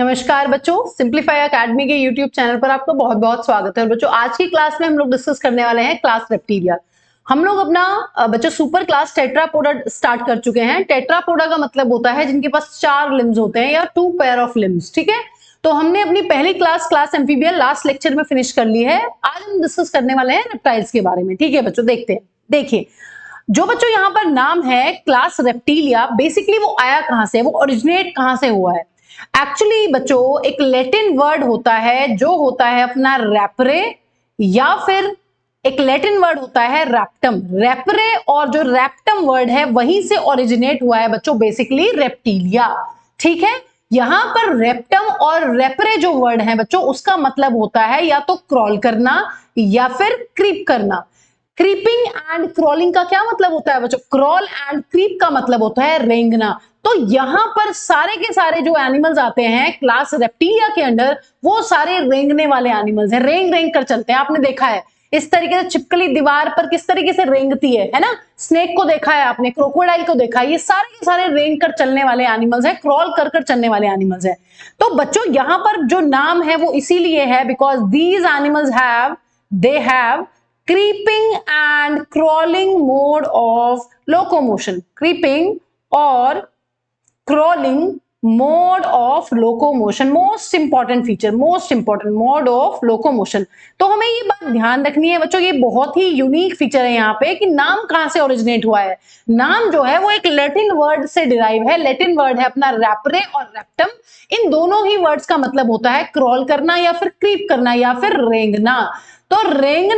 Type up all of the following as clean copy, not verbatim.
नमस्कार बच्चों, simplify academy के यूट्यूब चैनल पर आपका बहुत बहुत स्वागत है। बच्चों, आज की क्लास में हम लोग डिस्कस करने वाले हैं क्लास रेप्टिलिया। हम लोग अपना बच्चों सुपर क्लास टेट्रापोडा स्टार्ट कर चुके हैं। टेट्रापोडा का मतलब होता है जिनके पास 4 लिम्स होते हैं या 2 पेयर ऑफ लिम्स। ठीक है, तो हमने अपनी पहली क्लास एम्फीबियन लास्ट लेक्चर में फिनिश कर ली है। आज हम डिस्कस करने वाले हैं रेप्टाइल्स के बारे में। ठीक है बच्चों, देखते हैं। देखिए, जो बच्चों यहाँ पर नाम है क्लास रेप्टिलिया, बेसिकली वो आया कहां से, वो ओरिजिनेट कहां से हुआ है। एक्चुअली बच्चों एक लैटिन वर्ड होता है जो होता है अपना रैपरे, या फिर एक लैटिन वर्ड होता है रैप्टम। रैपरे और जो रैप्टम वर्ड है वहीं से ओरिजिनेट हुआ है बच्चों बेसिकली रेप्टिलिया। ठीक है, यहां पर रेप्टम और रैपरे जो वर्ड है बच्चों उसका मतलब होता है या तो क्रॉल करना या फिर क्रीप करना। क्रीपिंग एंड क्रॉलिंग का क्या मतलब होता है बच्चों? क्रॉल एंड क्रीप का मतलब होता है रेंगना। तो यहां पर सारे के सारे जो एनिमल्स आते हैं क्लास रेप्टिलिया के अंडर, वो सारे रेंगने वाले एनिमल्स हैं। रेंग रेंग कर चलते हैं। आपने देखा है इस तरीके से छिपकली दीवार पर किस तरीके से रेंगती है ना। स्नेक को देखा है आपने, क्रोकोडाइल को देखा है। ये सारे के सारे रेंग कर चलने वाले एनिमल्स हैं, क्रॉल कर कर चलने वाले एनिमल्स हैं। तो बच्चों यहां पर जो नाम है वो इसीलिए है because these animals have creeping and crawling mode of locomotion. Creeping or crawling mode of locomotion, most important feature, most important mode of locomotion. तो हमें ये बात ध्यान रखनी है बच्चों, ये बहुत ही यूनिक फीचर है यहाँ पे कि नाम कहां से ओरिजिनेट हुआ है। नाम जो है वो एक लैटिन वर्ड से डिराइव है। लैटिन वर्ड है अपना रैपरे और रैप्टम। इन दोनों ही वर्ड्स का मतलब होता है क्रॉल करना या फिर क्रीप करना या फिर रेंगना। तो रेंग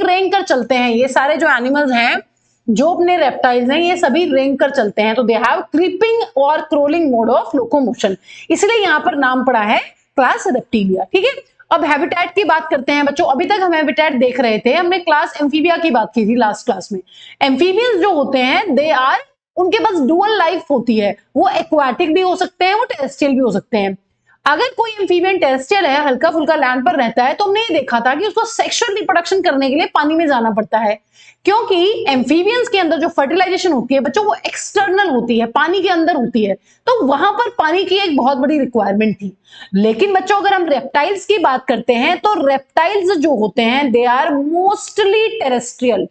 रेंग कर चलते हैं ये सारे जो एनिमल्स हैं, जो अपने रेप्टाइल्स हैं, ये सभी रेंग कर चलते हैं। तो दे हैव क्रीपिंग और क्रोलिंग मोड ऑफ लोकोमोशन, इसलिए यहां पर नाम पड़ा है क्लास रेप्टिलिया। ठीक है, अब हैबिटेट की बात करते हैं बच्चों। अभी तक हम हैबिटेट देख रहे थे, हमने क्लास एम्फीबिया की बात की थी लास्ट क्लास में। एम्फीबियंस जो होते हैं दे आर, उनके पास डुअल लाइफ होती है। वो एक्वाटिक भी हो सकते हैं, वो टेरेस्ट्रियल भी हो सकते हैं। अगर कोई एम्फीबियन टेरेस्ट्रियल है, हल्का फुल्का लैंड पर रहता है, तो हमने ये देखा था कि उसको सेक्सुअल रिप्रोडक्शन करने के लिए पानी में जाना पड़ता है, क्योंकि एम्फीबियंस के अंदर जो फर्टिलाइजेशन होती है बच्चों वो एक्सटर्नल होती है, पानी के अंदर होती है। तो वहां पर पानी की एक बहुत बड़ी रिक्वायरमेंट थी। लेकिन बच्चों अगर हम रेप्टाइल्स की बात करते हैं तो रेप्टाइल्स जो होते हैं they are mostly terrestrial.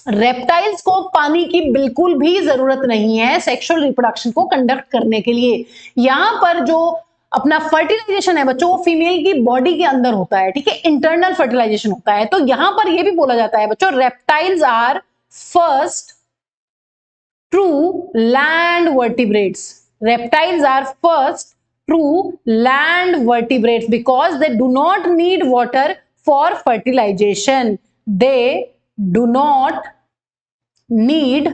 Reptiles को पानी की बिल्कुल भी जरूरत नहीं है सेक्सुअल रिप्रोडक्शन को कंडक्ट करने के लिए। यहां पर जो अपना फर्टिलाइजेशन है बच्चों वो फीमेल की बॉडी के अंदर होता है। ठीक है, इंटरनल फर्टिलाइजेशन होता है। तो यहां पर यह भी बोला जाता है बच्चों reptiles are first true land vertebrates. Reptiles are first true land vertebrates because they do not need water for fertilization. They do not need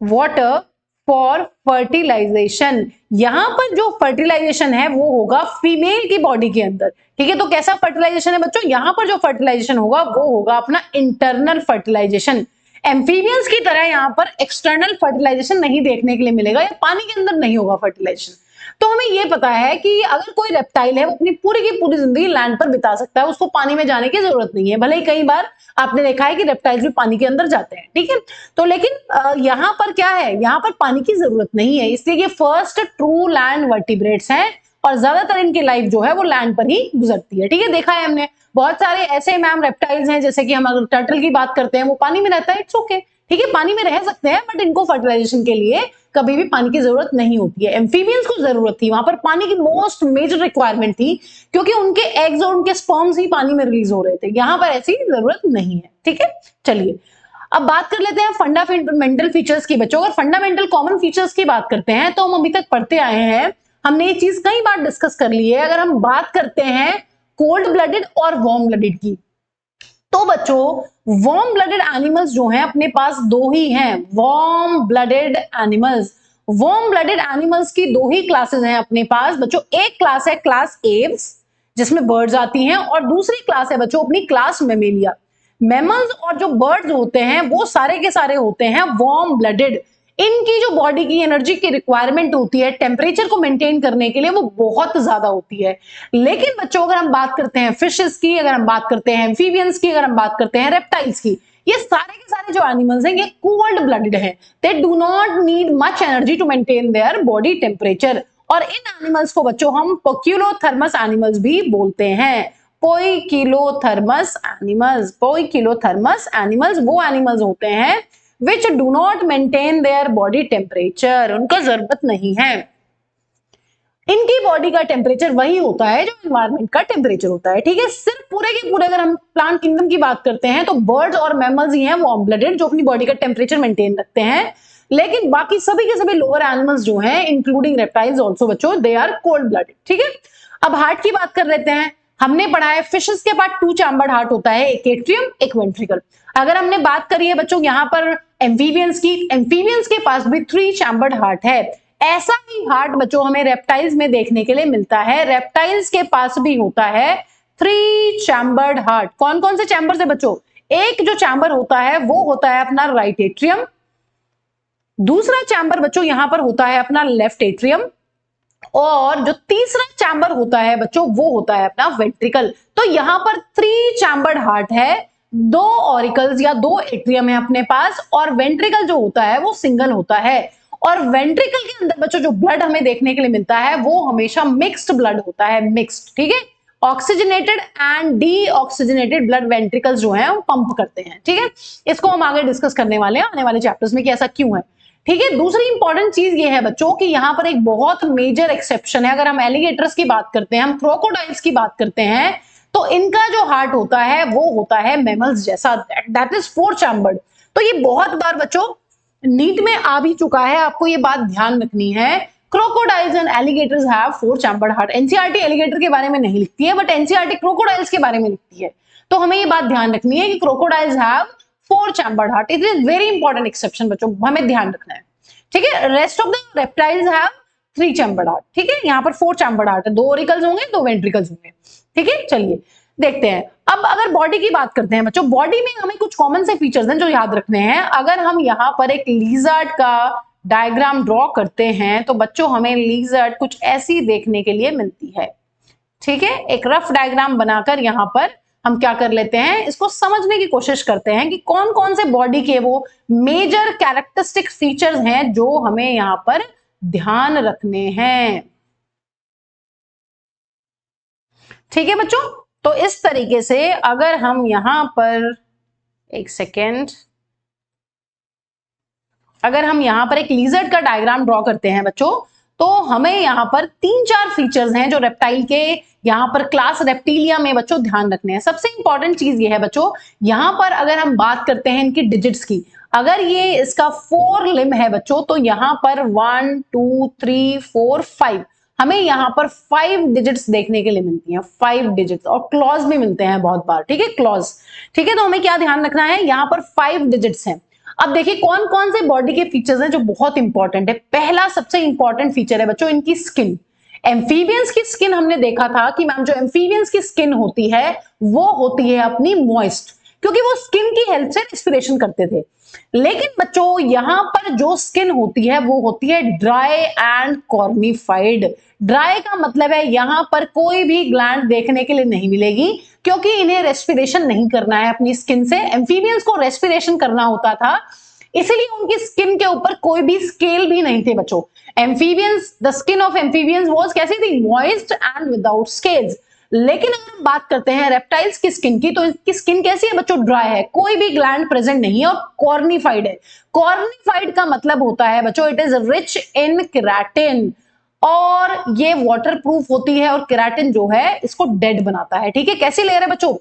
water for fertilization। यहां पर जो फर्टिलाइजेशन है वो होगा फीमेल की बॉडी के अंदर। ठीक है, तो कैसा फर्टिलाइजेशन है बच्चों? यहां पर जो फर्टिलाइजेशन होगा वो होगा अपना इंटरनल फर्टिलाइजेशन। एम्फीबियंस की तरह यहां पर एक्सटर्नल फर्टिलाइजेशन नहीं देखने के लिए मिलेगा, या पानी के अंदर नहीं होगा फर्टिलाइजेशन। तो हमें यह पता है कि अगर कोई रेप्टाइल है वो अपनी पूरी की पूरी जिंदगी लैंड पर बिता सकता है, उसको पानी में जाने की जरूरत नहीं है। भले ही कई बार आपने देखा है कि रेप्टाइल्स भी पानी के अंदर जाते हैं। ठीक है, तो लेकिन यहां पर क्या है, यहां पर पानी की जरूरत नहीं है, इसलिए ये फर्स्ट ट्रू लैंड वर्टिब्रेट्स हैं और ज्यादातर इनकी लाइफ जो है वो लैंड पर ही गुजरती है। ठीक है, देखा है हमने बहुत सारे ऐसे मैम रेप्टाइल्स हैं, जैसे कि हम अगर टर्टल की बात करते हैं वो पानी में रहता है, इट्स ओके। ठीक है, पानी में रह सकते हैं, बट इनको फर्टिलाइजेशन के लिए कभी भी पानी की जरूरत नहीं होती है। एम्फीबियंस को जरूरत थी, वहां पर पानी की मोस्ट मेजर रिक्वायरमेंट थी, क्योंकि उनके एग्स और उनके स्पर्म्स ही पानी में रिलीज हो रहे थे। यहां पर ऐसी जरूरत नहीं है। ठीक है, चलिए अब बात कर लेते हैं फंडामेंटल फीचर्स की बच्चों। अगर फंडामेंटल कॉमन फीचर्स की बात करते हैं तो हम अभी तक पढ़ते आए हैं, हमने ये चीज कई बार डिस्कस कर ली है। अगर हम बात करते हैं कोल्ड ब्लडेड और वार्म ब्लडेड की, तो बच्चों वार्म ब्लडेड एनिमल्स जो हैं अपने पास दो ही हैं। वार्म ब्लडेड एनिमल्स की दो ही क्लासेस हैं अपने पास बच्चों। एक क्लास है क्लास एव्स जिसमें बर्ड्स आती हैं, और दूसरी क्लास है बच्चों अपनी क्लास मेमेलिया। मैमल्स और जो बर्ड्स होते हैं वो सारे के सारे होते हैं वार्म ब्लडेड। इनकी जो बॉडी की एनर्जी की रिक्वायरमेंट होती है टेम्परेचर को मेंटेन करने के लिए वो बहुत ज्यादा होती है। लेकिन बच्चों अगर हम बात करते हैं फिशेस की, अगर हम बात करते हैं एम्फीबियंस की, अगर हम बात करते हैं रेप्टाइल्स की, ये सारे के सारे जो एनिमल्स हैं ये कोल्ड ब्लडेड हैं, they do not need much energy to maintain their body temperature. और इन एनिमल्स को बच्चों हम पोइकिलोथर्मस एनिमल्स भी बोलते हैं, पोइकिलोथर्मस एनिमल्स। पोइकिलोथर्मस एनिमल्स वो एनिमल्स होते हैं which do not maintain their body temperature, उनका जरूरत नहीं है। इनकी बॉडी का टेम्परेचर वही होता है जो एनवायरमेंट का टेम्परेचर होता है, ठीक है। सिर्फ पूरे के पूरे अगर हम प्लांट किंगडम की बात करते हैं तो बर्ड्स और मैमल्स ही हैं वार्म ब्लडेड जो अपनी बॉडी का टेम्परेचर मेंटेन रखते हैं, लेकिन बाकी सभी के सभी लोअर एनिमल्स जो हैं इंक्लूडिंग रेप्टाइल्स आल्सो बच्चों दे आर कोल्ड ब्लडेड, ठीक है। अब हार्ट की बात कर लेते हैं। हमने पढ़ा है फिशेस के पास 2 चैम्बर्ड हार्ट होता है, एक एट्रियम एक वेंट्रिकल। अगर हमने बात करी है बच्चों यहाँ पर एम्फीबियंस की, एम्फीबियंस के पास भी 3 चैम्बर्ड हार्ट है। ऐसा ही हार्ट बच्चों हमें रेप्टाइल्स में देखने के लिए मिलता है, रेप्टाइल्स के पास भी होता है 3 चैम्बर्ड हार्ट। कौन कौन से चैम्बर्स है बच्चों? एक जो चैम्बर होता है वो होता है अपना राइट एट्रियम, दूसरा चैम्बर बच्चों यहां पर होता है अपना लेफ्ट एट्रियम, और जो तीसरा चैम्बर होता है बच्चों वो होता है अपना वेंट्रिकल। तो यहां पर 3 चैम्बर्ड हार्ट है, 2 ऑरिकल्स या 2 एट्रियम है अपने पास, और वेंट्रिकल जो होता है वो सिंगल होता है। और वेंट्रिकल के अंदर बच्चों जो ब्लड हमें देखने के लिए मिलता है वो हमेशा मिक्स्ड ब्लड होता है, मिक्स्ड, ठीक है। Oxygenated and deoxygenated blood ventricles जो है वो पंप करते हैं, ठीक है। इसको हम आगे डिस्कस करने वाले हैं आने वाले चैप्टर्स में कि ऐसा क्यों है, ठीक है। दूसरी इंपॉर्टेंट चीज ये है बच्चों कि यहाँ पर एक बहुत मेजर एक्सेप्शन है। अगर हम एलिगेटर्स की बात करते हैं, हम क्रोकोडाइल्स की बात करते हैं, तो इनका जो हार्ट होता है वो होता है मैमल्स जैसा, दैट इज 4 चैम्बर्ड। तो ये बहुत बार बच्चों नीट में आ भी चुका है, आपको ये बात ध्यान रखनी है। Crocodiles and alligators have 4 chambered heart. NCERT alligator के बारे में नहीं लिखती है, बट एनसीईआरटी क्रोकोडाइल्स के बारे में लिखती है। तो हमें ये बात ध्यान रखनी है कि crocodiles have 4 chambered heart. It is very important exception बच्चों, हमें ध्यान रखना है, ठीक है। Rest of the reptiles have 3 chambered heart, ठीक है। यहाँ पर 4 चैम्बर्ड हार्ट है, 2 ऑरिकल्स होंगे 2 वेंट्रिकल्स होंगे, ठीक है। चलिए देखते हैं। अब अगर बॉडी की बात करते हैं बच्चों, बॉडी में हमें कुछ कॉमन से फीचर्स हैं जो याद रखने हैं। अगर हम यहाँ पर एक लिजर्ड का डायग्राम ड्रॉ करते हैं तो बच्चों हमें लिजर्ड कुछ ऐसी देखने के लिए मिलती है, ठीक है। एक रफ डायग्राम बनाकर यहाँ पर हम क्या कर लेते हैं, इसको समझने की कोशिश करते हैं कि कौन कौन से बॉडी के वो मेजर कैरेक्टरिस्टिक फीचर्स हैं जो हमें यहाँ पर ध्यान रखने हैं, ठीक है बच्चों। तो इस तरीके से अगर हम यहां पर एक सेकेंड, अगर हम यहां पर एक लिजर्ड का डायग्राम ड्रॉ करते हैं बच्चों, तो हमें यहां पर 3-4 फीचर्स हैं जो रेप्टाइल के यहां पर क्लास रेप्टिलिया में बच्चों ध्यान रखने हैं। सबसे इंपॉर्टेंट चीज ये है बच्चों, यहां पर अगर हम बात करते हैं इनकी डिजिट्स की, अगर ये इसका 4 लिम्ब है बच्चों, तो यहां पर 1 2 3 4 5 हमें यहाँ पर 5 डिजिट्स देखने के लिए मिलती हैं, 5 डिजिट्स, और क्लॉज भी मिलते हैं बहुत बार, ठीक है, क्लॉज, ठीक है। तो हमें क्या ध्यान रखना है, यहाँ पर 5 डिजिट्स हैं। अब देखिए कौन कौन से बॉडी के फीचर्स हैं जो बहुत इंपॉर्टेंट है। पहला सबसे इंपॉर्टेंट फीचर है बच्चों इनकी स्किन। एम्फीबियंस की स्किन हमने देखा था कि मैम जो एम्फीबियंस की स्किन होती है वो होती है अपनी मॉइस्ट, क्योंकि वो स्किन की हेल्प से रेस्पिरेशन करते थे। लेकिन बच्चों यहां पर जो स्किन होती है वो होती है ड्राई एंड कॉर्निफाइड। ड्राई का मतलब है यहां पर कोई भी ग्लैंड देखने के लिए नहीं मिलेगी, क्योंकि इन्हें रेस्पिरेशन नहीं करना है अपनी स्किन से। एम्फीबियंस को रेस्पिरेशन करना होता था, इसलिए उनकी स्किन के ऊपर कोई भी स्केल भी नहीं थे बच्चों। Amphibians, the skin of amphibians was कैसी थी, मॉइस्ट एंड विदाउट स्केल्स। लेकिन अगर हम बात करते हैं रेप्टाइल्स की स्किन की, तो इसकी स्किन कैसी है बच्चों, ड्राई है, कोई भी ग्लैंड प्रेजेंट नहीं है, और कॉर्निफाइड है। कॉर्निफाइड का मतलब होता है बच्चों it is rich in keratin, और ये वाटर प्रूफ होती है, और केराटिन जो है इसको डेड बनाता है, ठीक है। कैसी लेयर है बच्चों,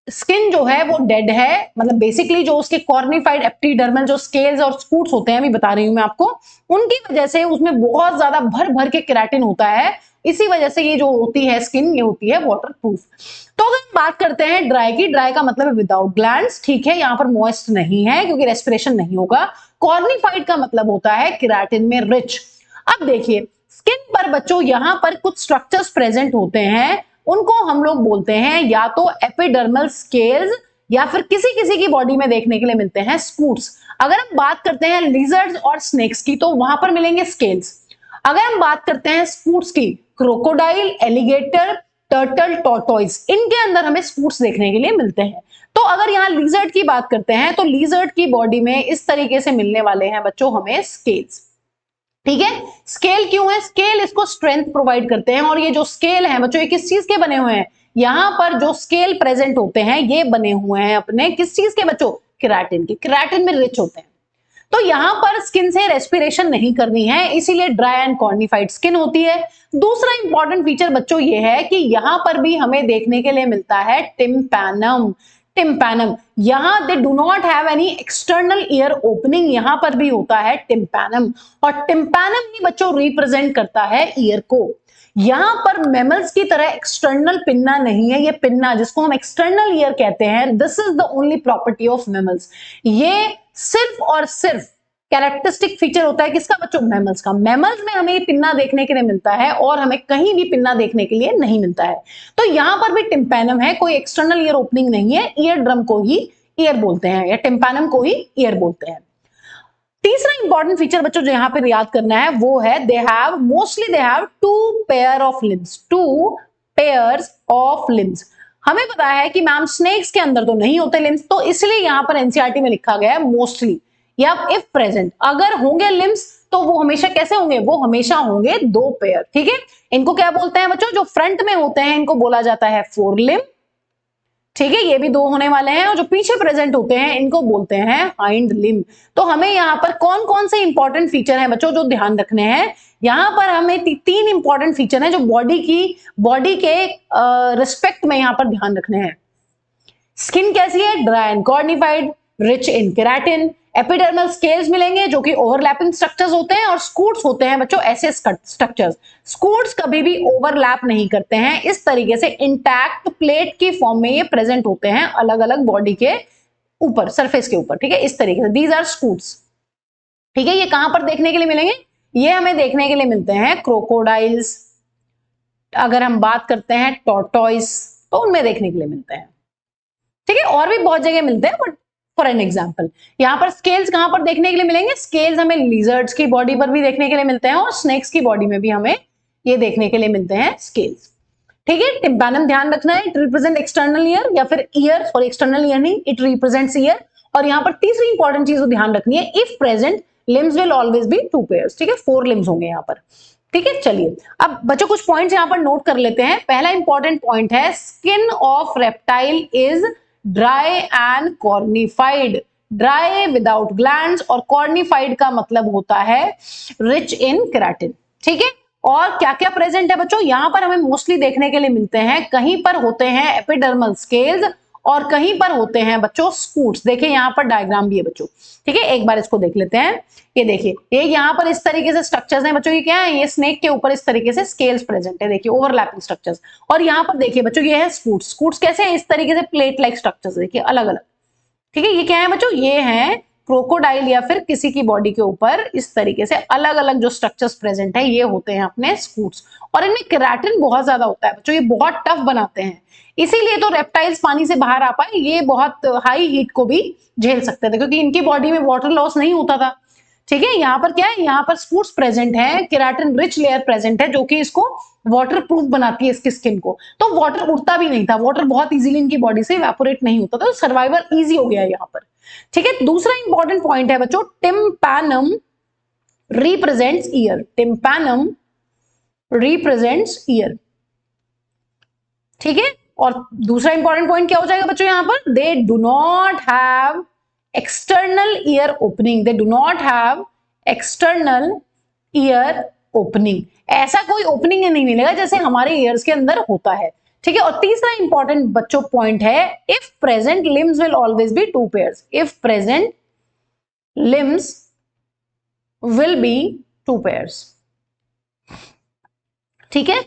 स्किन जो है वो डेड है, मतलब बेसिकली जो उसके कॉर्निफाइड एप्टीडर्मल जो स्केल्स और स्कूट्स होते हैं, अभी बता रही हूं मैं आपको, उनकी वजह से उसमें बहुत ज्यादा भर भर के केराटिन होता है। इसी वजह से ये जो होती है स्किन, ये होती है वाटर प्रूफ। तो अगर हम बात करते हैं ड्राई की, ड्राई का मतलब है विदाउट ग्लैंड्स, ठीक है, यहाँ पर मॉइस्ट नहीं है क्योंकि रेस्पिरेशन नहीं होगा। कॉर्निफाइड का मतलब होता है केराटिन में रिच। अब देखिए स्किन पर बच्चों यहाँ पर कुछ स्ट्रक्चर्स प्रेजेंट होते हैं, उनको हम लोग बोलते हैं या तो एपिडर्मल स्केल्स, या फिर किसी किसी की बॉडी में देखने के लिए मिलते हैं स्कूट्स। अगर हम बात करते हैं लिजर्ड्स और स्नेक्स की, तो वहां पर मिलेंगे स्केल्स। अगर हम बात करते हैं स्कूट्स की, क्रोकोडाइल, एलिगेटर, टर्टल, टॉर्टोइज, इनके अंदर हमें स्कूट्स देखने के लिए मिलते हैं। तो अगर यहाँ लीजर्ड की बात करते हैं तो लीजर्ड की बॉडी में इस तरीके से मिलने वाले हैं बच्चों हमें स्केल्स। ठीक है, स्केल क्यों है? स्केल इसको स्ट्रेंथ प्रोवाइड करते हैं, और ये जो स्केल है बच्चों ये किस चीज के बने हुए हैं? यहां पर जो स्केल प्रेजेंट होते हैं ये बने हुए हैं अपने किस चीज के बच्चों? केराटिन के। केराटिन में रिच होते हैं। तो यहां पर स्किन से रेस्पिरेशन नहीं करनी है, इसीलिए ड्राई एंड कॉर्निफाइड स्किन होती है। दूसरा इंपॉर्टेंट फीचर बच्चों ये है कि यहां पर भी हमें देखने के लिए मिलता है टिम्पैनम। टिम्पैनम, यहां दे do not have any external ear opening, यहां पर भी होता है टिम्पैनम, और टिम्पैनम ही बच्चों रिप्रेजेंट करता है ईयर को। यहां पर मैमल्स की तरह एक्सटर्नल पिन्ना नहीं है, ये पिन्ना जिसको हम एक्सटर्नल ईयर कहते हैं, this is the only property of mammals. ये सिर्फ और सिर्फ कैरेक्टरिस्टिक फीचर होता है किसका बच्चों? मैमल्स का। मैमल्स में हमें पिन्ना देखने के लिए मिलता है और हमें कहीं भी पिन्ना देखने के लिए नहीं मिलता है। तो यहां पर भी टिम्पैनम है, कोई एक्सटर्नल ईयर ओपनिंग नहीं है, ईयर ड्रम को ही ईयर बोलते हैं या टिम्पैनम को ही ईयर बोलते हैं। तीसरा इंपॉर्टेंट फीचर बच्चों जो यहां पर याद करना है वो है they have two pair of limbs, two pairs of limbs. हमें पता है कि मैम स्नेक्स के अंदर तो नहीं होते लिम्स, तो इसलिए यहां पर एनसीईआरटी में लिखा गया है मोस्टली या इफ प्रेजेंट। अगर होंगे लिम्स तो वो हमेशा कैसे होंगे? वो हमेशा होंगे दो पेयर। ठीक है, इनको क्या बोलते हैं बच्चों? जो फ्रंट में होते हैं इनको बोला जाता है फोर लिम। ठीक है, ये भी दो होने वाले हैं, और जो पीछे प्रेजेंट होते हैं इनको बोलते हैं हाइंड लिम। तो हमें यहाँ पर कौन कौन से इंपॉर्टेंट फीचर हैं बच्चों जो ध्यान रखने हैं? यहाँ पर हमें तीन इंपॉर्टेंट फीचर हैं जो बॉडी के रिस्पेक्ट में यहाँ पर ध्यान रखने हैं। स्किन कैसी है? Dry and cornified, rich in keratin. Epidermal scales मिलेंगे जो कि ओवरलैपिंग स्ट्रक्चर्स होते हैं, और स्कूट्स होते हैं बच्चों ऐसे स्ट्रक्चर्स। स्कूट्स कभी भी ओवरलैप नहीं करते हैं, इस तरीके से इंटैक्ट प्लेट की फॉर्म में ये प्रेजेंट होते हैं अलग अलग बॉडी के ऊपर, सरफेस के ऊपर। ठीक है, इस तरीके से दीज आर स्कूट्स। ठीक है, ये कहां पर देखने के लिए मिलेंगे? ये हमें देखने के लिए मिलते हैं क्रोकोडाइल्स, अगर हम बात करते हैं टॉर्टॉइस तो उनमें देखने के लिए मिलते हैं। ठीक है, और भी बहुत जगह मिलते हैं, बट फॉर एन एग्जाम्पल यहां पर स्केल्स कहां पर देखने के लिए मिलेंगे? स्केल्स हमें लिजर्ड्स की बॉडी पर भी देखने के लिए मिलते हैं, और स्नेक्स की बॉडी में भी हमें ये देखने के लिए मिलते हैं स्केल्स। ठीक है, टिम्पैनम ध्यान रखना है, इट रिप्रेजेंट एक्सटर्नल ईयर या फिर ईयर, सॉरी एक्सटर्नल ईयर नहीं, इट रिप्रेजेंट्स ईयर। और यहां पर तीसरी इंपॉर्टेंट चीज ध्यान रखनी है, if present limbs will always be two pairs. ठीक है, फोर लिम्स होंगे यहाँ पर। ठीक है, चलिए अब बच्चों कुछ पॉइंट्स यहां पर नोट कर लेते हैं। पहला इंपॉर्टेंट पॉइंट है skin of reptile is dry and cornified. Dry without glands, और कॉर्निफाइड का मतलब होता है रिच इन केराटिन। ठीक है, और क्या क्या प्रेजेंट है बच्चों? यहां पर हमें मोस्टली देखने के लिए मिलते हैं, कहीं पर होते हैं एपिडर्मल स्केल्स और कहीं पर होते हैं बच्चों स्कूट्स। देखिए यहां पर डायग्राम भी है बच्चों। ठीक है, एक बार इसको देख लेते हैं। ये देखिए, ये यहां पर इस तरीके से स्ट्रक्चर्स हैं बच्चों। ये क्या है? ये स्नेक के ऊपर इस तरीके से स्केल्स प्रेजेंट है, देखिए ओवरलैपिंग स्ट्रक्चर्स। और यहां पर देखिए बच्चों ये है स्कूट्स। स्कूट्स कैसे हैं? इस तरीके से प्लेट लाइक स्ट्रक्चर्स, देखिए अलग अलग। ठीक है, ये क्या है बच्चों? ये है क्रोकोडाइल या फिर किसी की बॉडी के ऊपर इस तरीके से अलग अलग जो स्ट्रक्चर्स प्रेजेंट है ये होते हैं अपने स्कूट्स। और इनमें केराटिन बहुत ज्यादा होता है बच्चों, ये बहुत टफ बनाते हैं, इसीलिए तो रेप्टाइल्स पानी से बाहर आ पाए। ये बहुत हाई हीट को भी झेल सकते थे क्योंकि इनकी बॉडी में वाटर लॉस नहीं होता था। ठीक है, यहाँ पर क्या है? यहाँ पर स्कूट्स प्रेजेंट है, केराटिन रिच लेयर प्रेजेंट है जो कि इसको वाटर प्रूफ बनाती है इसकी स्किन को। तो वाटर उड़ता भी नहीं था, वाटर बहुत इजीली इनकी बॉडी से इवेपोरेट नहीं होता था, तो सर्वाइवल इजी हो गया है यहाँ पर। ठीक है, दूसरा इंपॉर्टेंट पॉइंट है बच्चों tympanum represents year. Tympanum represents year. ठीक है, और दूसरा इंपॉर्टेंट पॉइंट क्या हो जाएगा बच्चों? यहां पर दे do not have external ear opening. They do not have external ear opening. ऐसा कोई ओपनिंग नहीं मिलेगा जैसे हमारे ईयर्स के अंदर होता है। ठीक है, और तीसरा इंपॉर्टेंट बच्चों पॉइंट है if present limbs will always be two pairs. If present limbs will be two pairs. ठीक है,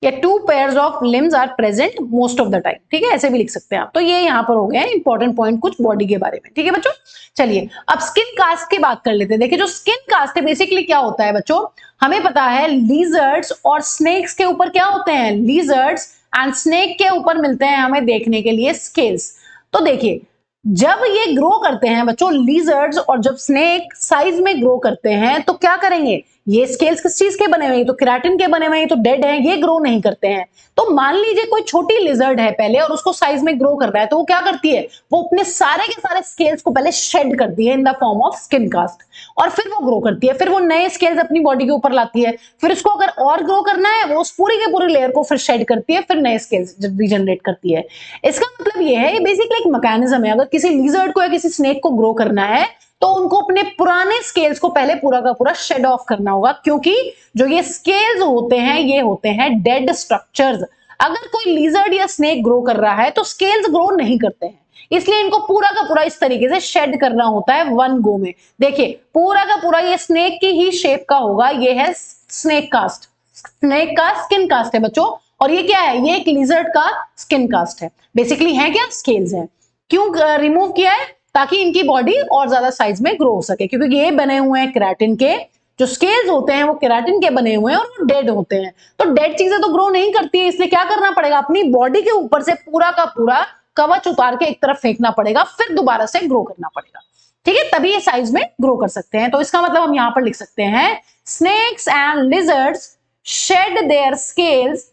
या two pairs of limbs are present most of the time. ठीक है, ऐसे भी लिख सकते हैं आप। तो ये यहाँ पर हो गया इंपॉर्टेंट पॉइंट कुछ बॉडी के बारे में। ठीक है बच्चों, चलिए अब स्किन कास्ट की बात कर लेते हैं। देखिए जो स्किन कास्ट है बेसिकली क्या होता है बच्चों? हमें पता है लीजर्ड्स और स्नेक्स के ऊपर क्या होते हैं? लीजर्ड्स एंड स्नेक के ऊपर मिलते हैं हमें देखने के लिए स्केल्स। तो देखिए जब ये ग्रो करते हैं बच्चों लीजर्ड्स और जब स्नेक साइज में ग्रो करते हैं तो क्या करेंगे? ये स्केल्स किस चीज के बने हुए हैं, तो केराटिन के बने हुए हैं, तो डेड हैं, ये ग्रो नहीं करते हैं। तो मान लीजिए कोई छोटी लिजर्ड है पहले और उसको साइज में ग्रो कर रहा है, तो वो क्या करती है, वो अपने सारे के सारे स्केल्स को पहले शेड करती है in the form of skin cast, और फिर वो ग्रो करती है, फिर वो नए स्केल्स अपनी बॉडी के ऊपर लाती है, फिर उसको अगर और ग्रो करना है वो उस पूरी के पूरी लेयर को फिर शेड करती है, फिर नए स्केल्स रीजनरेट करती है। इसका मतलब ये है, ये बेसिकली एक मैकेनिज्म है। अगर किसी लिजर्ड को या किसी स्नेक को ग्रो करना है तो उनको अपने पुराने स्केल्स को पहले पूरा का पूरा शेड ऑफ करना होगा, क्योंकि जो ये स्केल्स होते हैं ये होते हैं डेड स्ट्रक्चर्स। अगर कोई लिजर्ड या स्नेक ग्रो कर रहा है तो स्केल्स ग्रो नहीं करते हैं, इसलिए इनको पूरा का पूरा इस तरीके से शेड करना होता है वन गो में। देखिए पूरा का पूरा ये स्नेक की ही शेप का होगा, ये है स्नेक कास्ट, स्नेक का स्किन कास्ट है बच्चों, और ये क्या है, ये एक लिजर्ड का स्किन कास्ट है। बेसिकली है क्या, स्केल्स है। क्यों रिमूव किया है, ताकि इनकी बॉडी और ज्यादा साइज में ग्रो हो सके, क्योंकि ये बने हुए हैं केराटिन के, जो स्केल्स होते हैं वो केराटिन के बने हुए हैं और वो डेड होते हैं, तो डेड चीजें तो ग्रो नहीं करती है, इसलिए क्या करना पड़ेगा, अपनी बॉडी के ऊपर से पूरा का पूरा कवच उतार के एक तरफ फेंकना पड़ेगा, फिर दोबारा से ग्रो करना पड़ेगा, ठीक है, तभी ये साइज में ग्रो कर सकते हैं। तो इसका मतलब हम यहां पर लिख सकते हैं, snakes and lizards shed their scales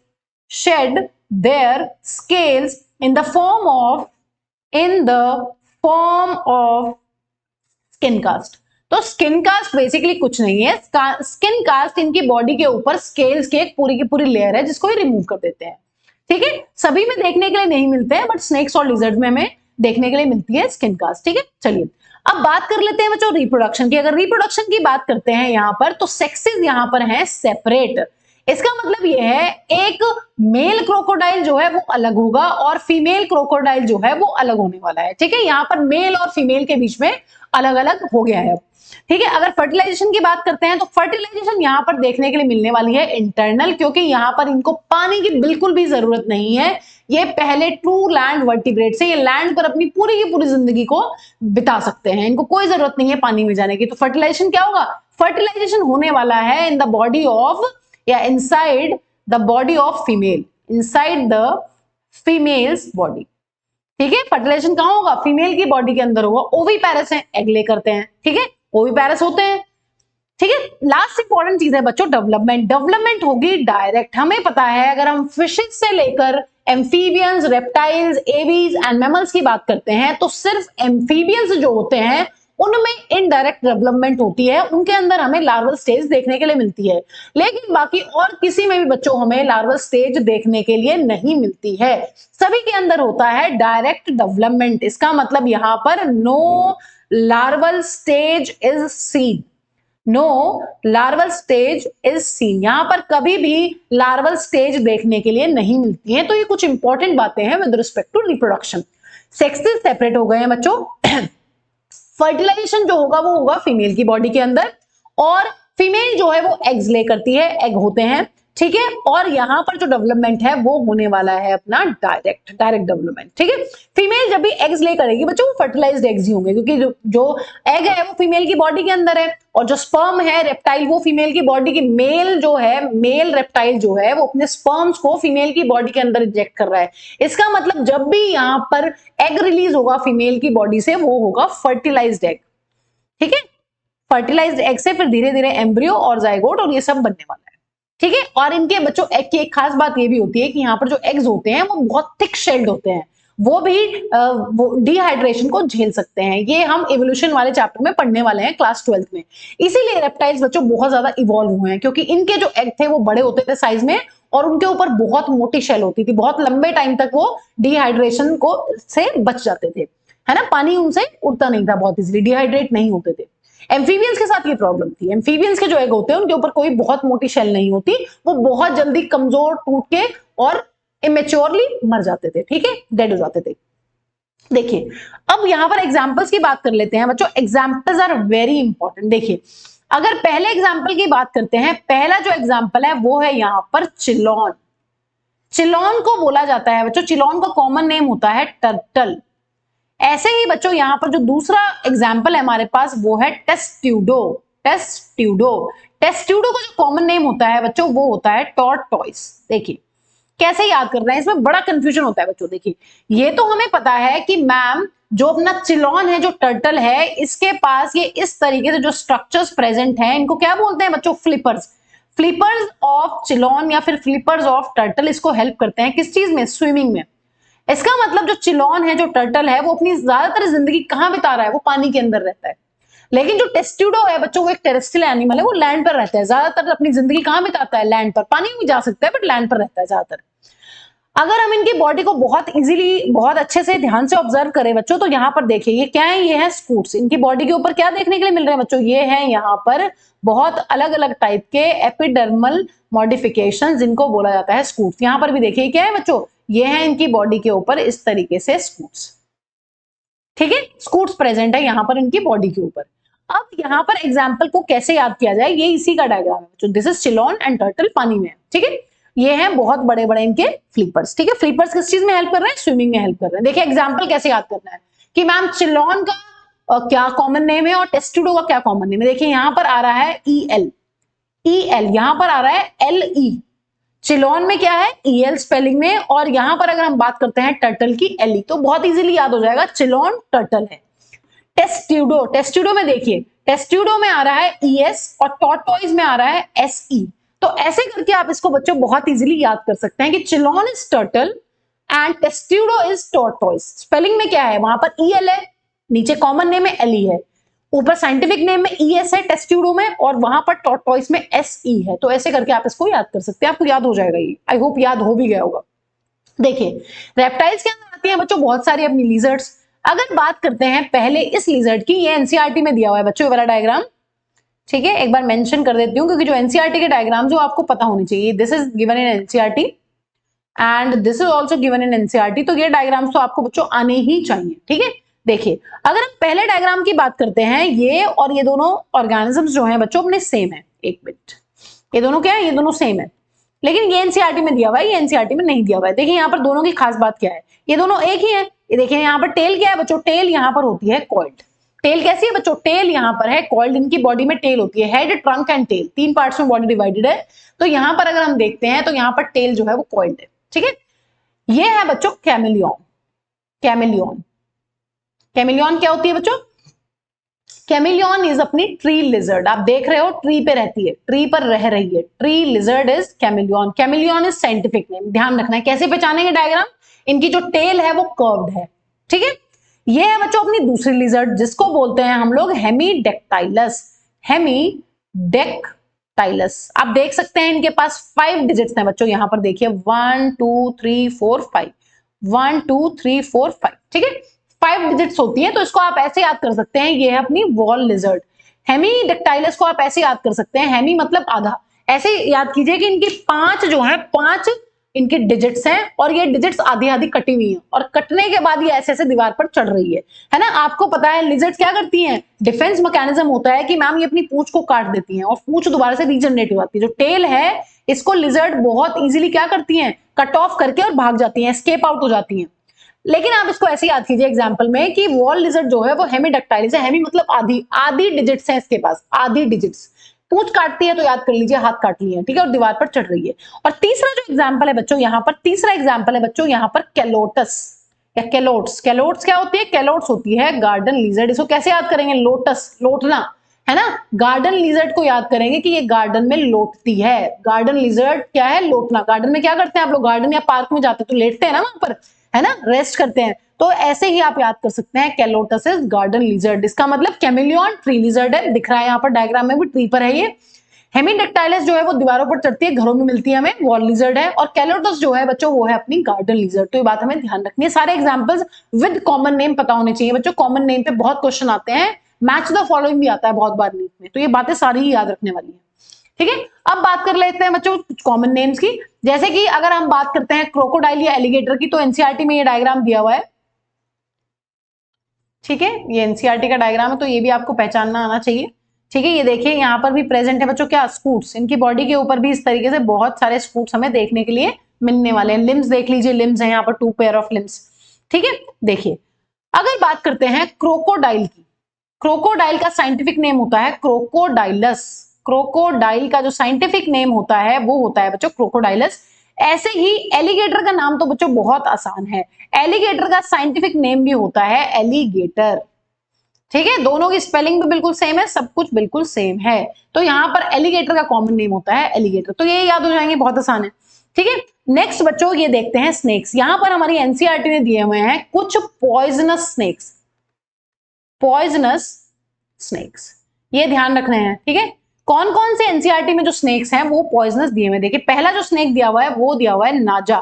in the form of skin cast। तो स्किन कास्ट बेसिकली कुछ नहीं है, स्किन कास्ट इनकी बॉडी के ऊपर स्केल्स की एक पूरी की पूरी लेयर है जिसको ये रिमूव कर देते हैं, ठीक है। सभी में देखने के लिए नहीं मिलते हैं, बट स्नेक्स और लिजर्ड में हमें देखने के लिए मिलती है स्किन कास्ट, ठीक है। चलिए अब बात कर लेते हैं बच्चों रिप्रोडक्शन की। अगर रिप्रोडक्शन की बात करते हैं यहां पर, तो सेक्सेस यहां पर हैं सेपरेट। इसका मतलब यह है, एक मेल क्रोकोडाइल जो है वो अलग होगा और फीमेल क्रोकोडाइल जो है वो अलग होने वाला है, ठीक है। यहां पर मेल और फीमेल के बीच में अलग अलग हो गया है, ठीक है। अगर फर्टिलाइजेशन की बात करते हैं तो फर्टिलाइजेशन यहां पर देखने के लिए मिलने वाली है इंटरनल, क्योंकि यहां पर इनको पानी की बिल्कुल भी जरूरत नहीं है। ये पहले ट्रू लैंड वर्टिब्रेट से, ये लैंड पर अपनी पूरी की पूरी जिंदगी को बिता सकते हैं, इनको कोई जरूरत नहीं है पानी में जाने की। तो फर्टिलाइजेशन क्या होगा, फर्टिलाइजेशन होने वाला है इन द बॉडी ऑफ या inside the body of female, inside the females body, ठीक है। फर्टिलाइजेशन कहां होगा, फीमेल की बॉडी के अंदर होगा। ओवीपैरस है, एग ले करते हैं, ठीक है, ओवीपैरस होते हैं, ठीक है। लास्ट इंपॉर्टेंट चीज है बच्चों डेवलपमेंट। डेवलपमेंट होगी डायरेक्ट, हमें पता है अगर हम फिशेस से लेकर amphibians, reptiles, aves and mammals की बात करते हैं, तो सिर्फ एम्फीबियंस जो होते हैं उनमें इनडायरेक्ट डेवलपमेंट होती है, उनके अंदर हमें लार्वल स्टेज देखने के लिए मिलती है, लेकिन बाकी और किसी में भी बच्चों हमें लार्वल स्टेज देखने के लिए नहीं मिलती है। सभी के अंदर होता है डायरेक्ट डेवलपमेंट। इसका मतलब यहां पर no larval stage is seen, no larval stage is seen, यहां पर कभी भी लार्वल स्टेज देखने के लिए नहीं मिलती है। तो ये कुछ इंपॉर्टेंट बातें हैं with respect to reproduction. Sexes separate हो गए हैं बच्चों। फर्टिलाइजेशन जो होगा वो होगा फीमेल की बॉडी के अंदर, और फीमेल जो है वो एग्स ले करती है, एग होते हैं, ठीक है। और यहां पर जो डेवलपमेंट है वो होने वाला है अपना डायरेक्ट डेवलपमेंट, ठीक है। फीमेल जब भी एग्स ले करेगी बच्चों, वो फर्टिलाइज्ड एग्स ही होंगे, क्योंकि जो एग है वो फीमेल की बॉडी के अंदर है, और जो स्पर्म है रेप्टाइल वो फीमेल की बॉडी की, मेल जो है, मेल रेप्टाइल जो है वो अपने स्पर्म्स को फीमेल की बॉडी के अंदर इंजेक्ट कर रहा है। इसका मतलब जब भी यहां पर एग रिलीज होगा फीमेल की बॉडी से, वो होगा फर्टिलाइज्ड एग, ठीक है। फर्टिलाइज्ड एग से फिर धीरे धीरे एम्ब्रियो और जाइगोट और ये सब बनने वाला है, ठीक है। और इनके बच्चों एग की एक खास बात ये भी होती है कि यहाँ पर जो एग्स होते हैं वो बहुत थिक शेल्ड होते हैं, वो भी वो डिहाइड्रेशन को झेल सकते हैं। ये हम इवोल्यूशन वाले चैप्टर में पढ़ने वाले हैं क्लास 12th में। इसीलिए रेप्टाइल्स बच्चों बहुत ज्यादा इवॉल्व हुए हैं, क्योंकि इनके जो एग थे वो बड़े होते थे साइज में, और उनके ऊपर बहुत मोटी शेल होती थी, बहुत लंबे टाइम तक वो डिहाइड्रेशन को से बच जाते थे, है ना। पानी उनसे उड़ता नहीं था बहुत इजीली, डिहाइड्रेट नहीं होते थे। एम्फीबियंस के साथ ये प्रॉब्लम थी, एम्फीबियंस के जो एग होते हैं उनके ऊपर कोई बहुत मोटी शेल नहीं होती, वो बहुत जल्दी कमजोर, टूट के और इमेच्योरली मर जाते थे, ठीक है, डेड हो जाते थे। देखिए अब यहां पर एग्जांपल्स की बात कर लेते हैं बच्चों। Examples are very important. देखिए अगर पहले एग्जांपल की बात करते हैं, पहला जो एग्जांपल है वो है यहां पर चिलॉन। चिलॉन को बोला जाता है बच्चों, चिलॉन का कॉमन नेम होता है टर्टल। ऐसे ही बच्चों यहां पर जो दूसरा एग्जाम्पल है हमारे पास वो है टेस्ट्यूडो। टेस्ट्यूडो का जो कॉमन नेम होता है बच्चों वो होता है टॉर्टॉइस। देखिए कैसे याद करना है, इसमें बड़ा कंफ्यूजन होता है बच्चों। देखिए ये तो हमें पता है कि मैम जो अपना चिलॉन है, जो टर्टल है, इसके पास ये इस तरीके से जो स्ट्रक्चर्स प्रेजेंट हैं, इनको क्या बोलते हैं बच्चों? फ्लिपर्स। फ्लिपर्स ऑफ चिलॉन या फिर फ्लिपर्स ऑफ टर्टल इसको हेल्प करते हैं किस चीज में? स्विमिंग में। इसका मतलब जो चिलॉन है, जो टर्टल है, वो अपनी ज्यादातर जिंदगी कहां बिता रहा है? वो पानी के अंदर रहता है। लेकिन जो टेस्ट्यूडो है बच्चों, वो एक टेरेस्ट्रियल एनिमल है, वो लैंड पर रहता है। ज्यादातर अपनी जिंदगी कहां बिताता है? लैंड पर। पानी में भी जा सकता है बट लैंड पर रहता है ज्यादातर। अगर हम इनकी बॉडी को बहुत इजीली, बहुत अच्छे से ध्यान से ऑब्जर्व करें बच्चों, तो यहाँ पर देखिए ये क्या है? ये है स्कूट्स। इनकी बॉडी के ऊपर क्या देखने के लिए मिल रहे हैं बच्चों? ये है यहाँ पर बहुत अलग अलग टाइप के एपिडर्मल मॉडिफिकेशन, जिनको बोला जाता है स्कूट्स। यहाँ पर भी देखिए क्या है बच्चों? ये है इनकी बॉडी के ऊपर इस तरीके से स्कूट्स। ठीक है, स्कूट्स प्रेजेंट है यहाँ पर इनकी बॉडी के ऊपर। अब यहाँ पर एग्जाम्पल को कैसे याद किया जाए, ये इसी का डायग्राम है बच्चों। दिस इज चिलॉन एंड टर्टल पानी में। ठीक है, ये हैं बहुत बड़े बड़े इनके फ्लिपर्स। ठीक है, फ्लिपर्स किस चीज में हेल्प कर रहे हैं? स्विमिंग में हेल्प कर रहे हैं। देखिए एग्जाम्पल कैसे याद करना है कि मैम चिलॉन का क्या कॉमन नेम है और टेस्टुडो का क्या कॉमन नेम है। देखिए यहाँ पर आ रहा है EL, यहाँ पर आ रहा है LE। चिलॉन में क्या है? EL स्पेलिंग में, और यहां पर अगर हम बात करते हैं टर्टल की LE, तो बहुत इजीली याद हो जाएगा, चिलॉन टर्टल है। टेस्ट्यूडो में देखिए, टेस्ट्यूडो में आ रहा है ES और टॉर्टोइज में आ रहा है SE। तो ऐसे करके आप इसको बच्चों बहुत इजीली याद कर सकते हैं कि Chelon is turtle and Testudo is tortoise. Spelling में क्या है? वहां पर EL है, नीचे कॉमन नेम में LE है, ऊपर साइंटिफिक नेम में ES है टेस्ट्यूडो में, और वहां पर टॉर्टोइज में SE है। तो ऐसे करके आप इसको याद कर सकते हैं, आपको याद हो जाएगा ये। आई होप याद हो भी गया होगा। देखिए रेप्टाइल्स के अंदर आती हैं बच्चों बहुत सारी अपनी लिजर्ड्स। अगर बात करते हैं पहले इस लिजर्ड की, ये एनसीईआरटी में दिया हुआ है बच्चों, ये वाला डायग्राम। ठीक है, एक बार मेंशन कर देती हूँ क्योंकि जो एनसीईआरटी के डायग्राम जो आपको पता होनी चाहिए। This is given in NCERT and this is also given in NCERT. तो ये डायग्राम्स तो आपको बच्चों आने ही चाहिए। ठीक है, देखिए अगर हम पहले डायग्राम की बात करते हैं, ये और ये दोनों ऑर्गेनिजम्स जो हैं बच्चों अपने सेम है। एक मिनट, ये दोनों क्या है? ये दोनों सेम है, लेकिन ये एनसीईआरटी में दिया हुआ है, ये एनसीईआरटी में नहीं दिया हुआ है। देखिए यहाँ पर दोनों की खास बात क्या है? ये दोनों एक ही है। ये देखिए यहाँ पर टेल क्या है बच्चों? टेल यहाँ पर होती है कॉइल्ड। टेल कैसी है बच्चों? टेल यहाँ पर है कॉइल्ड। इनकी बॉडी में टेल होती है, head, trunk and tail, 3 parts में बॉडी डिवाइडेड है। तो यहाँ पर अगर हम देखते हैं तो यहाँ पर टेल जो है वो कॉइल्ड है। ठीक है, ये है बच्चों कैमिलियन। कैमिलियन, कैमिलियन क्या होती है बच्चों? कैमिलियन इज अपनी ट्री लिजर्ड। आप देख रहे हो ट्री पे रहती है, ट्री पर रह रही है। Tree lizard is chameleon. Chameleon is scientific name. ध्यान रखना है कैसे पहचानेंगे डायग्राम। इनकी जो टेल है वो कर्व्ड है। ठीक है, ये है बच्चों अपनी दूसरी लिजर्ड, जिसको बोलते हैं हम लोग हेमीडेक्टाइलस। हेमीडेक्टाइलस। आप देख सकते हैं इनके पास 5 डिजिट्स हैं बच्चों। यहां पर देखिए 1 2 3 4 5, 1 2 3 4 5। ठीक है, 5 डिजिट्स होती हैं। तो इसको आप ऐसे याद कर सकते हैं, ये है अपनी वॉल लिजर्ड। हेमीडेक्टाइलस को आप ऐसे याद कर सकते हैं, हेमी मतलब आधा। ऐसे याद कीजिए कि इनकी 5 जो है 5 इनके डिजिट्स हैं, और ये डिजिट्स आधी आधी कटी हुई हैं, और कटने के बाद ये ऐसे ऐसे दीवार पर चढ़ रही है ना। आपको पता है लिजर्ड्स क्या करती हैं? डिफेंस मैकेनिज्म होता है कि मैम ये अपनी पूंछ को काट देती हैं और पूंछ दोबारा से रीजनरेट हो जाती है। जो टेल है इसको लिजर्ड बहुत इजीली क्या करती हैं? कट ऑफ करके और भाग जाती हैं, एस्केप आउट हो जाती हैं। लेकिन आप इसको ऐसे याद कीजिए एग्जांपल में कि वॉल लिजर्ड जो है वो हेमीडेक्टाइलस है। हेमी मतलब आधी, आधी डिजिट्स है इसके पास, आधी डिजिट्स। पूंछ काटती है तो याद कर लीजिए हाथ काट लिए हैं। ठीक है, और दीवार पर चढ़ रही है। और तीसरा जो एग्जांपल है बच्चों, यहाँ पर तीसरा एग्जांपल है बच्चों, यहाँ पर कैलोटस या कैलोट्स। कैलोट्स क्या होती है? कैलोट्स होती है गार्डन लिजर्ड। इसको कैसे याद करेंगे? लोटस, लोटना है ना। गार्डन लिजर्ड को याद करेंगे कि ये गार्डन में लोटती है। गार्डन लिजर्ड क्या है? लोटना। गार्डन में क्या करते हैं आप लोग? गार्डन या पार्क में जाते हैं तो लेटते हैं ना वहां पर, है ना, रेस्ट करते हैं। तो ऐसे ही आप याद कर सकते हैं कैलोटस इज गार्डन लिजर्ड। इसका मतलब कैमिलियन ट्री लिजर्ड है, दिख रहा है यहाँ पर डायग्राम में भी, ट्री पर है ये। हेमीडेक्टाइलस जो है वो दीवारों पर चढ़ती है, घरों में मिलती है हमें, वॉल लिजर्ड है। और कैलोटस जो है बच्चों वो है अपनी गार्डन लिजर्ड। तो ये बात हमें ध्यान रखनी है। सारे एग्जांपल्स विद कॉमन नेम पता होने चाहिए बच्चों। कॉमन नेम पे बहुत क्वेश्चन आते हैं, मैच द फॉलोइंग भी आता है बहुत बार नीट में। तो ये बातें सारी ही याद रखने वाली है। ठीक है, अब बात कर लेते हैं बच्चों कुछ कॉमन नेम्स की। जैसे कि अगर हम बात करते हैं क्रोकोडाइल या एलिगेटर की, तो एनसीईआरटी में ये डायग्राम दिया हुआ है। ठीक है, ये एनसीईआरटी का डायग्राम है, तो ये भी आपको पहचानना आना चाहिए। ठीक है, ये देखिए यहाँ पर भी प्रेजेंट है बच्चों क्या? स्कूट्स। इनकी बॉडी के ऊपर भी इस तरीके से बहुत सारे स्कूट्स हमें देखने के लिए मिलने वाले हैं। लिम्स देख लीजिए, लिम्स है यहाँ पर 2 पेयर ऑफ लिम्स। ठीक है, देखिए अगर बात करते हैं क्रोकोडाइल की, क्रोकोडाइल का साइंटिफिक नेम होता है क्रोकोडाइलस। क्रोकोडाइल का जो साइंटिफिक नेम होता है वो होता है बच्चों क्रोकोडाइलस। ऐसे ही एलिगेटर का नाम तो बच्चों बहुत आसान है। एलिगेटर का साइंटिफिक नेम भी होता है एलिगेटर। ठीक है, दोनों की स्पेलिंग भी बिल्कुल सेम है, सब कुछ बिल्कुल सेम है। तो यहां पर एलिगेटर का कॉमन नेम होता है एलिगेटर। तो ये याद हो जाएंगे, बहुत आसान है। ठीक है, नेक्स्ट बच्चों ये देखते हैं स्नेक्स। यहां पर हमारी एनसीईआरटी ने दिए हुए हैं कुछ पॉइजनस स्नेक्स। पॉइजनस स्नेक्स, ये ध्यान रखना है। ठीक है, कौन कौन से एनसीईआरटी में जो स्नेक्स हैं वो पॉइजनस दिए हुए। देखिए पहला जो स्नेक दिया हुआ है वो दिया हुआ है नाजा।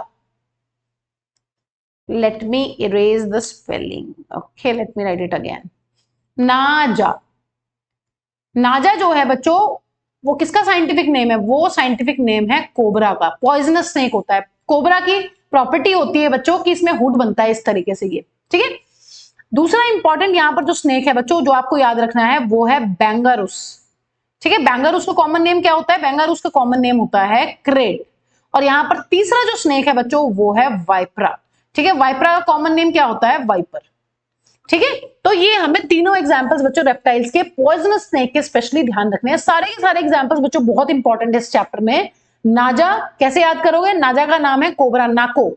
Let me erase the spelling, okay let me right it again. नाजा। नाजा जो है बच्चों वो किसका साइंटिफिक नेम है? वो साइंटिफिक नेम है कोबरा का। पॉइजनस स्नेक होता है। कोबरा की प्रॉपर्टी होती है बच्चों कि इसमें हुड बनता है इस तरीके से ये। ठीक है, दूसरा इंपॉर्टेंट यहां पर जो स्नेक है बच्चों जो आपको याद रखना है वो है बैंगारूस। ठीक है, बैंगारूस का कॉमन नेम क्या होता है? बैंगारूस का कॉमन नेम होता है क्रेट। और यहां पर तीसरा जो स्नेक है बच्चों वो है वाइपरा। ठीक है, वाइपरा का कॉमन नेम क्या होता है? वाइपर। ठीक है, तो ये हमें तीनों एग्जांपल्स बच्चों रेप्टाइल्स के पॉइजनस स्नेक के स्पेशली ध्यान रखने हैं। सारे के सारे एग्जांपल्स बच्चों बहुत इंपॉर्टेंट है इस चैप्टर में। नाजा कैसे याद करोगे? नाजा का नाम है कोबरा, नाको।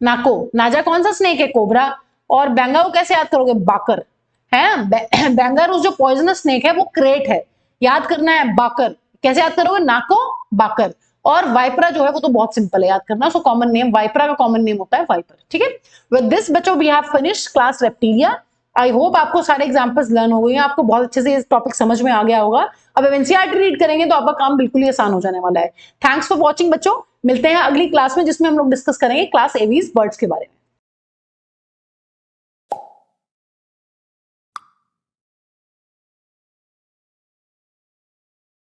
नाको, नाजा कौन सा स्नेक है? कोबरा। और बैंगारू कैसे याद करोगे? बाकर है। बैंगारू जो पॉइजनस स्नेक है वो क्रेट है, याद करना है बाकर। कैसे याद करोगे? नाको, बाकर। और वाइपरा जो है वो तो बहुत सिंपल है याद करना, सो कॉमन नेम वाइपरा का कॉमन नेम होता है वाइपर। ठीक है, विद दिस बच्चों we have finished class Reptilia. I hope आपको सारे एग्जांपल्स लर्न हो गए हैं, आपको बहुत अच्छे से ये टॉपिक समझ में आ गया होगा। अब एनसीईआरटी रीड करेंगे तो आपका काम बिल्कुल ही आसान हो जाने वाला है। थैंक्स फॉर वॉचिंग बच्चों, मिलते हैं अगली क्लास में जिसमें हम लोग डिस्कस करेंगे क्लास एवीज बर्ड्स के बारे में।